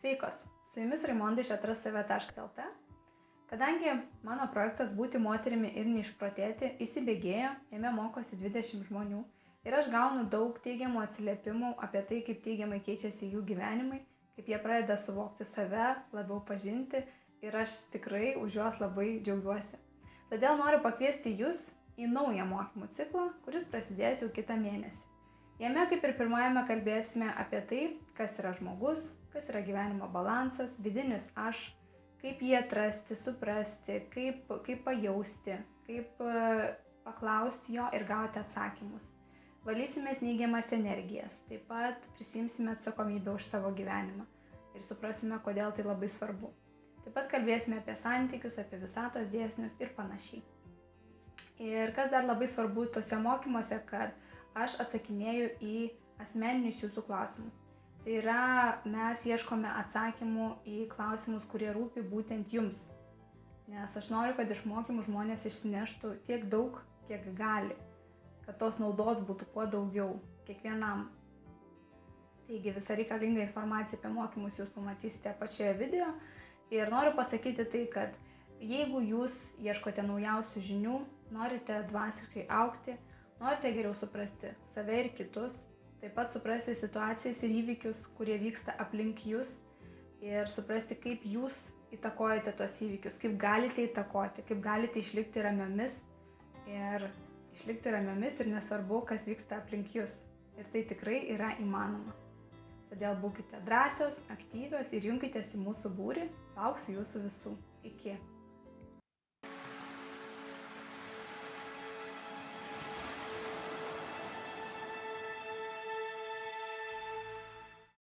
Sveikos, su jumis Raimonda iš atrassave.lt. Kadangi mano projektas Būti moterimi ir neišprotėti įsibėgėjo, jame mokosi 20 žmonių ir aš gaunu daug teigiamų atsiliepimų apie tai, kaip teigiamai keičiasi jų gyvenimai, kaip jie pradeda suvokti save, labiau pažinti ir aš tikrai už juos labai džiaugiuosi. Todėl noriu pakviesti jus į naują mokymų ciklą, kuris prasidės jau kitą mėnesį. Jame, kaip ir pirmajame, kalbėsime apie tai, kas yra žmogus, kas yra gyvenimo balansas, vidinis aš, kaip jį atrasti, suprasti, kaip pajausti, kaip paklausti jo ir gauti atsakymus. Valysimės neigiamas energijas, taip pat prisimsime atsakomybę už savo gyvenimą ir suprasime, kodėl tai labai svarbu. Taip pat kalbėsime apie santykius, apie visatos dėsnius ir panašiai. Ir kas dar labai svarbu tose mokymuose, kad aš atsakinėju į asmeninius jūsų klausimus. Tai yra, mes ieškome atsakymų į klausimus, kurie rūpi būtent jums. Nes aš noriu, kad iš mokymų žmonės išsineštų tiek daug, kiek gali. Kad tos naudos būtų kuo daugiau kiekvienam. Taigi visą reikalingą informaciją apie mokymus jūs pamatysite apačioje video. Ir noriu pasakyti tai, kad jeigu jūs ieškote naujausių žinių, norite dvasiškai augti, norite geriau suprasti save ir kitus, taip pat suprasti situacijas ir įvykius, kurie vyksta aplink jūs ir suprasti, kaip jūs įtakojate tos įvykius, kaip galite įtakoti, kaip galite išlikti ramiomis ir nesvarbu, kas vyksta aplink jūs. Ir tai tikrai yra įmanoma. Todėl būkite drąsios, aktyvios ir junkitės į mūsų būrį. Lauksiu jūsų visų. Iki.